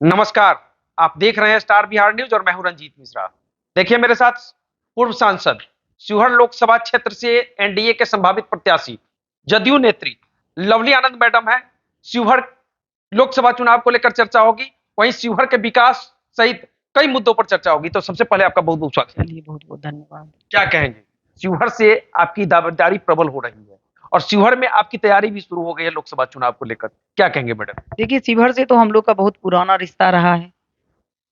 नमस्कार। आप देख रहे हैं स्टार बिहार न्यूज और मैं हूं रंजीत मिश्रा। देखिए मेरे साथ पूर्व सांसद, शिवहर लोकसभा क्षेत्र से एनडीए के संभावित प्रत्याशी, जदयू नेत्री लवली आनंद मैडम है। शिवहर लोकसभा चुनाव को लेकर चर्चा होगी, वहीं शिवहर के विकास सहित कई मुद्दों पर चर्चा होगी। तो सबसे पहले आपका बहुत बहुत स्वागत है। चलिए, बहुत बहुत धन्यवाद। क्या कहेंगे, शिवहर से आपकी दावेदारी प्रबल हो रही है और शिवहर में आपकी तैयारी भी शुरू हो गई है लोकसभा चुनाव को लेकर, क्या कहेंगे मैडम? देखिए, शिवहर से तो हम लोग का बहुत पुराना रिश्ता रहा है।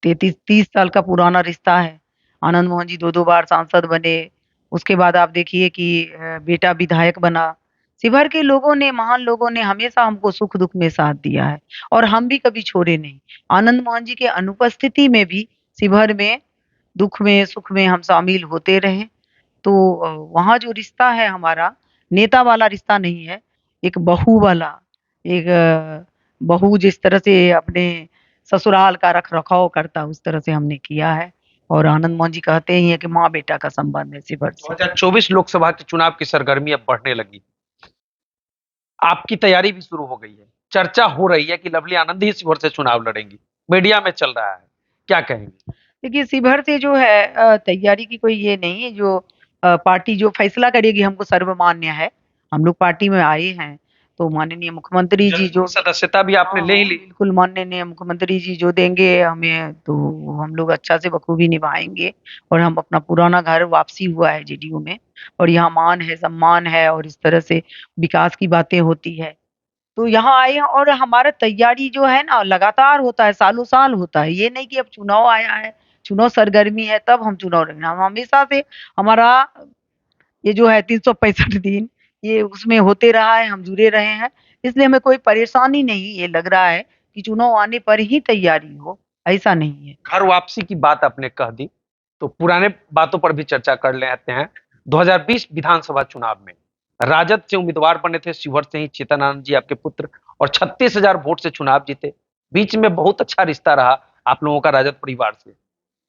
33-30 साल का पुराना रिश्ता है। आनंद मोहन जी 2-2 बार सांसद बने। उसके बाद आप देखिए कि बेटा विधायक बना। शिवहर के लोगों ने, महान लोगों ने हमेशा हमको सुख-दुःख में साथ दिया है और हम भी कभी छोड़े नहीं। आनंद मोहन जी के अनुपस्थिति में भी शिवहर में दुःख में, सुख में हम शामिल होते रहे। तो वहाँ जो रिश्ता है हमारा, नेता वाला रिश्ता नहीं है, एक बहू वाला, एक बहू जिस तरह से अपने ससुराल का रख-रखाव करता है, उस तरह से हमने किया है। और आनंद मोहन जी कहते ही हैं कि माँ-बेटा का संबंध है शिवहर से। 2024 लोकसभा के चुनाव की सरगर्मी अब बढ़ने लगी, आपकी तैयारी भी शुरू हो गई है। चर्चा हो रही है कि लवली आनंद ही शिवहर से चुनाव लड़ेंगी, मीडिया में चल रहा है, क्या कहेंगे? देखिए, शिवहर से जो है तैयारी की कोई ये नहीं है, जो पार्टी जो फैसला करेगी हमको सर्वमान्य है। हम लोग पार्टी में आए हैं, तो माननीय मुख्यमंत्री जी जदयू जो की सदस्यता भी आपने ले ही ली। बिल्कुल माननीय मुख्यमंत्री जी जो देंगे हमें, तो हम लोग अच्छा से बखूबी निभाएँगे और हम अपना पुराना घर वापसी हुआ है जेडीयू में और यहाँ मान है, सम्मान है और इस तरह से विकास की बातें होती है। तो यहाँ आए हैं और हमारा तैयारी जो है ना लगातार होता है, सालों-साल होता है। ये नहीं कि अब चुनाव आया है, चुनाव सरगर्मी है तब हम चुनाव लड़ना, हम हमेशा से हमारा ये जो है 365 दिन ये उसमें होते रहा है, हम जुड़े रहे हैं। इसलिए हमें कोई परेशानी नहीं ये लग रहा है कि चुनाव आने पर ही तैयारी हो, ऐसा नहीं है। घर वापसी की बात आपने कह दी, तो पुराने बातों पर भी चर्चा कर लेते हैं। 2020 विधानसभा चुनाव में राजद से उम्मीदवार बने थे शिवहर से ही चेतन आनंद जी, आपके पुत्र, और 36,000 वोट से चुनाव जीते। बीच में बहुत अच्छा रिश्ता रहा आप लोगों का राजद परिवार से।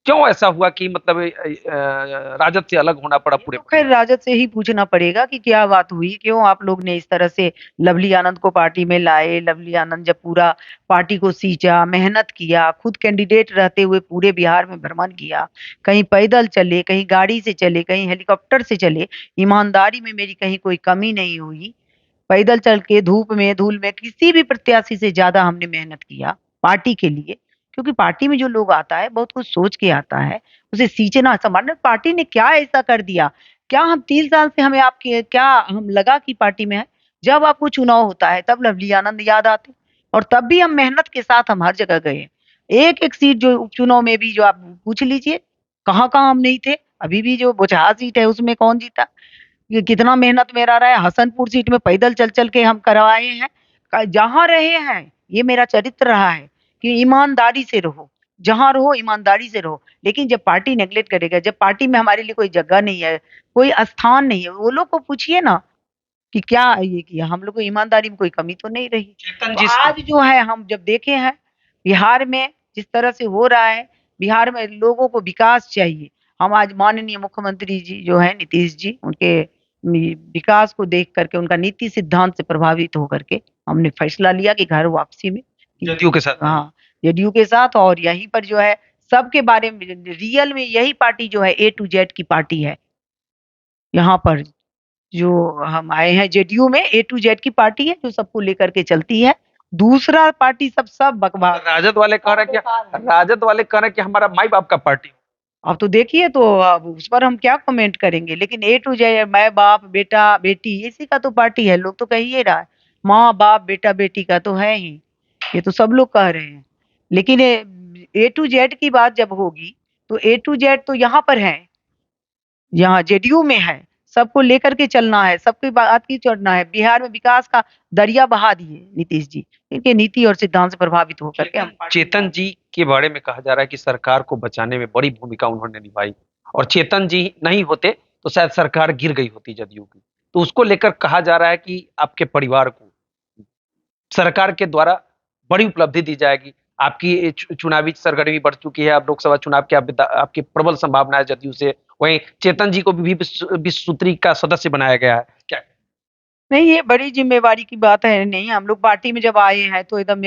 क्यों ऐसा हुआ कि मतलब राजद से अलग होना पड़ा ये पूरे तो खैर परिवार? राजद से ही पूछना पड़ेगा कि क्या बात हुई? क्यों आप लोग ने इस तरह से लवली आनंद को पार्टी में लाए? लवली आनंद जब पूरा पार्टी को सींचा, मेहनत किया, खुद कैंडिडेट रहते हुए पूरे बिहार में भ्रमण किया, कहीं पैदल चले, कहीं गाड़ी से चले, कहीं हेलीकॉप्टर से चले, ईमानदारी में मेरी कहीं कोई कमी नहीं हुई। पैदल चल के धूप में, धूल में किसी भी प्रत्याशी से ज़्यादा हमने मेहनत किया पार्टी के लिए। क्योंकि पार्टी में जो लोग आता है, बहुत कुछ सोच के आता है, उसे सींचना संभालना पार्टी ने क्या ऐसा कर दिया? क्या हम 3 साल से हमें आपके क्या हम लगा कि पार्टी में हैं? जब आपको चुनाव होता है, तब लवली आनंद याद आते और तब भी हम मेहनत के साथ हम हर जगह गए। एक-एक सीट जो उपचुनाव में भी जो आप पूछ लीजिए, कहाँ-कहाँ हम नहीं थे? अभी भी जो बोचहां सीट है, उसमें कौन जीता? ये कितना मेहनत मेरा रहा है, हसनपुर सीट में पैदल चल-चल के हम करवाए हैं। जहाँ रहे हैं, ये मेरा चरित्र रहा है कि ईमानदारी से रहो, जहाँ रहो ईमानदारी से रहो। लेकिन जब पार्टी नेगलेक्ट करेगा, जब पार्टी में हमारे लिए कोई जगह नहीं है, कोई स्थान नहीं है, वो लोग को पूछिए ना कि क्या ये किया? हम लोग को ईमानदारी में कोई कमी तो नहीं रही। चेतन तो जी आज जो है हम जब देखे हैं, बिहार में जिस तरह से हो रहा है, बिहार में लोगों को विकास चाहिए। हम आज माननीय मुख्यमंत्री जी जो हैं नीतीश जी, उनके विकास को देख कर के, उनका नीति सिद्धांत से प्रभावित होकर के हमने फैसला लिया कि घर वापसी में कि जदयू के साथ। हाँ, जेडीयू के साथ और यहीं पर जो है सबके बारे में रियल में यही पार्टी जो है ए टू जेड की पार्टी है। यहाँ पर जो हम आए हैं जेडीयू में ए टू जेड की पार्टी है जो सबको लेकर के चलती है। दूसरा पार्टी सब बकवास राजद वाले कह रहे हैं कि हमारा माई बाप का पार्टी। अब तो देखिए तो अब उस पर हम क्या कमेंट करेंगे लेकिन ए टू जेड माँ बाप बेटा बेटी इसी का तो पार्टी है लोग तो कह ही रहा है माँ बाप बेटा बेटी का तो है ही ये तो सब लोग कह रहे हैं लेकिन ए टू जेड की बात जब होगी तो ए टू जेड तो यहाँ पर है यहाँ जेडीयू में है सबको लेकर के चलना है सबकी बात की चढ़ना है बिहार में विकास का दरिया बहा दिए नीतीश जी इनके नीति और सिद्धांत से प्रभावित होकर के हम चेतन जी के बारे में कहा जा रहा है कि सरकार को बचाने में बड़ी भूमिका उन्होंने निभाई और चेतन जी नहीं होते तो शायद सरकार गिर गई होती जदयू की। तो उसको लेकर कहा जा रहा है कि आपके परिवार को सरकार के द्वारा बड़ी उपलब्धि दी जाएगी। आपकी चुनावी सरगर्मी बढ़ चुकी है, अब लोकसभा चुनाव की आपकी प्रबल संभावना है जदयू से। वहीं चेतन जी को भी विश्व सूत्री का सदस्य बनाया गया है, क्या? नहीं, ये बड़ी ज़िम्मेवारी की बात है नहीं, हम लोग पार्टी में जब आए हैं तो एकदम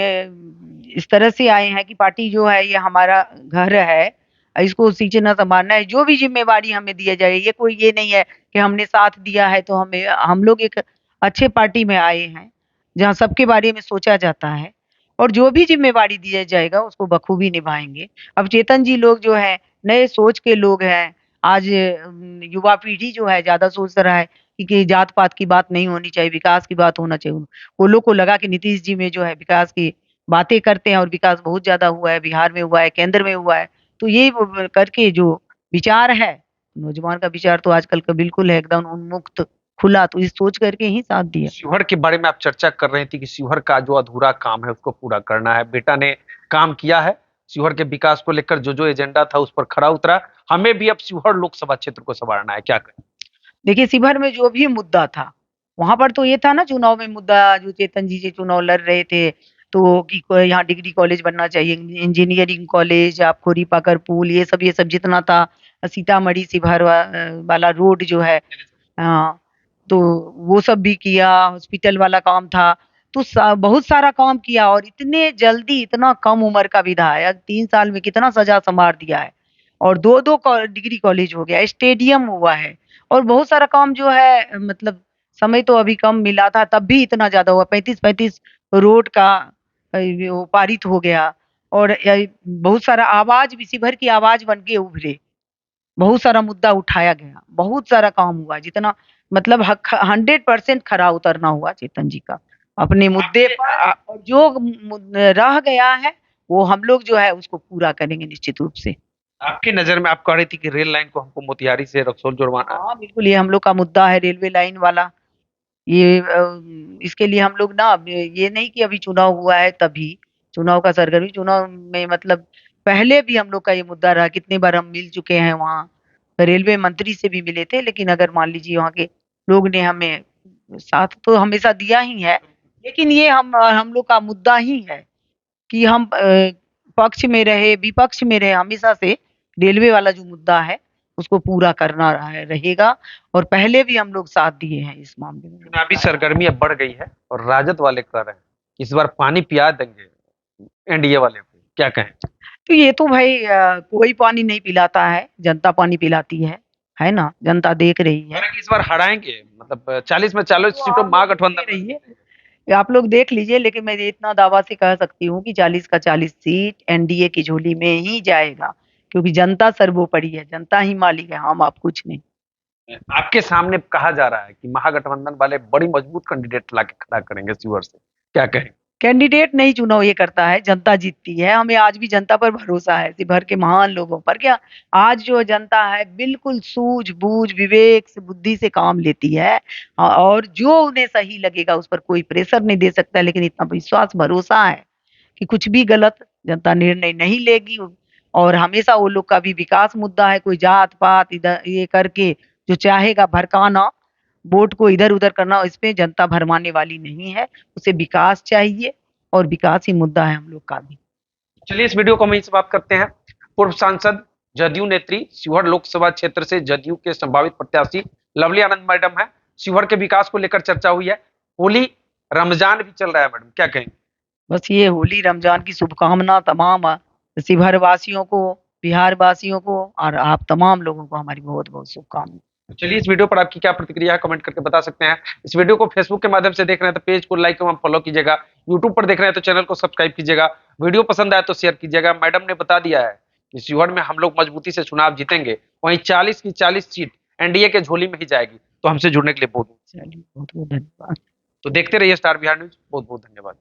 इस तरह से आए हैं कि पार्टी जो है ये हमारा घर है, इसको सींचे न संभालना है, जो भी जिम्मेवारी हमें दिया जाए, ये कोई ये नहीं है कि हमने साथ दिया है तो हमें, हम लोग एक अच्छे पार्टी में आए हैं जहाँ सबके बारे में सोचा जाता है, और जो भी जिम्मेवारी दिया जाएगा उसको बखूबी निभाएंगे। अब चेतन जी लोग जो है नए सोच के लोग हैं। आज युवा पीढ़ी जो है ज्यादा सोच रहा है कि जात पात की बात नहीं होनी चाहिए, विकास की बात होना चाहिए। वो लोग को लगा कि नीतीश जी में जो है विकास की बातें करते हैं, और विकास बहुत ज्यादा हुआ है, बिहार में हुआ है, केंद्र में हुआ है। तो ये करके जो विचार है, नौजवान का विचार तो आजकल का बिल्कुल है एकदम उन्मुक्त, खुला, तो इस सोच करके ही साथ दिया। शिवहर के बारे में आप चर्चा कर रहे थे कि शिवहर का जो अधूरा काम है उसको पूरा करना है। बेटा ने काम किया है, शिवहर के विकास को लेकर जो जो एजेंडा था उस पर खरा उतरा। हमें भी अब शिवहर लोकसभा क्षेत्र को संवारना है, क्या करें? देखिए, शिवहर में जो भी मुद्दा था, वहां पर तो ये था ना, चुनाव में मुद्दा जो चेतन जी जी चुनाव लड़ रहे थे, तो कि यहाँ डिग्री कॉलेज बनना चाहिए, इंजीनियरिंग कॉलेज, आप खोरी पाकर पुल, ये सब जितना था, सीतामढ़ी शिवहर वाला रोड जो है, हाँ, तो वो सब भी किया, हॉस्पिटल वाला काम था। तो बहुत सारा काम किया, और इतने जल्दी इतना कम उम्र का विधायक 3 साल में कितना सजा संवार दिया है, और दो दो डिग्री कॉलेज हो गया, स्टेडियम हुआ है, और बहुत सारा काम जो है, मतलब समय तो अभी कम मिला था तब भी इतना ज्यादा हुआ, 35-35 रोड का वो पारित हो गया। और बहुत सारा आवाज भी शिवहर की आवाज बन के उभरे, बहुत सारा मुद्दा उठाया गया, बहुत सारा काम हुआ, जितना मतलब 100% खरा उतरना हुआ चेतन जी का अपने मुद्दे पर, और जो रह गया है वो हम लोग जो है उसको पूरा करेंगे निश्चित रूप से। आपकी नजर में आप कह रही थी कि रेल लाइन को हमको मोतिहारी से रक्सौल जुड़वाना है। हाँ बिल्कुल, ये हम लोग का मुद्दा है, रेलवे लाइन वाला। ये इसके लिए हम लोग ना, अब ये नहीं कि अभी चुनाव हुआ है तभी चुनाव का सरगर्मी, चुनाव में मतलब पहले भी हम लोग का ये मुद्दा रहा, कितनी बार हम मिल चुके हैं वहाँ, रेलवे मंत्री से भी मिले थे। लेकिन अगर मान लीजिए वहाँ के लोग ने हमें साथ तो हमेशा दिया ही है, लेकिन ये हम लोग का मुद्दा ही है कि हम पक्ष में रहे विपक्ष में रहे, हमेशा से रेलवे वाला जो मुद्दा है उसको पूरा करना रहेगा, और पहले भी हम लोग साथ दिए हैं इस मामले में। चुनावी सरगर्मी अब बढ़ गई है और राजद वाले कह रहे हैं कि इस बार पानी पिया देंगे एनडीए वाले को, क्या कहें? तो ये तो भाई कोई पानी नहीं पिलाता है, जनता पानी पिलाती है ना, जनता देख रही है। इस बार हराएंगे, मतलब 40 में 40 तो सीटों आप लोग महागठबंधन देखते रहिए, आप लोग देख लीजिए, लेकिन मैं ये इतना दावा से कह सकती हूँ कि 40 का 40 सीट एनडीए की झोली में ही जाएगा, क्योंकि जनता सर्वोपरि है, जनता ही मालिक है, हम आप कुछ नहीं। आपके सामने कहा जा रहा है कि महागठबंधन वाले बड़ी मजबूत कैंडिडेट लाके खड़ा करेंगे शिवहर से, क्या कहें? कैंडिडेट नहीं चुनाव ये करता है, जनता जीतती है। हमें आज भी जनता पर भरोसा है, शिवहर के महान लोगों पर। क्या आज जो जनता है बिल्कुल सूझबूझ विवेक से बुद्धि से काम लेती है, और जो उन्हें सही लगेगा उस पर कोई प्रेशर नहीं दे सकता, लेकिन इतना विश्वास भरोसा है कि कुछ भी गलत जनता निर्णय नहीं लेगी। और हमेशा वो लोग का भी विकास मुद्दा है, कोई जात पात इधर ये करके जो चाहेगा भड़काना, वोट को इधर उधर करना, इसमें जनता भरमाने वाली नहीं है। उसे विकास चाहिए, और विकास ही मुद्दा है हम लोग का भी। चलिए इस वीडियो को हम यहीं समाप्त करते हैं। पूर्व सांसद, जदयू नेत्री, शिवहर लोकसभा क्षेत्र से जदयू के संभावित प्रत्याशी लवली आनंद मैडम है। शिवहर के विकास को लेकर चर्चा हुई है। होली रमजान भी चल रहा है मैडम, क्या कहेंगे? बस ये होली रमजान की शुभकामना तमाम शिवहर वासियों को, बिहार वासियों को, और आप तमाम लोगों को हमारी बहुत बहुत शुभकामनाएं। तो चलिए इस वीडियो पर आपकी क्या प्रतिक्रिया है कमेंट करके बता सकते हैं। इस वीडियो को फेसबुक के माध्यम से देख रहे हैं तो पेज को लाइक एवं फॉलो कीजिएगा। यूट्यूब पर देख रहे हैं तो चैनल को सब्सक्राइब कीजिएगा। वीडियो पसंद आए तो शेयर कीजिएगा। मैडम ने बता दिया है कि शिवहर में हम लोग मजबूती से चुनाव जीतेंगे, वहीं 40 की 40 सीट एनडीए के झोली में ही जाएगी। तो हमसे जुड़ने के लिए बहुत चलिए, बहुत बहुत धन्यवाद। तो देखते रहिए स्टार बिहार न्यूज। बहुत बहुत धन्यवाद।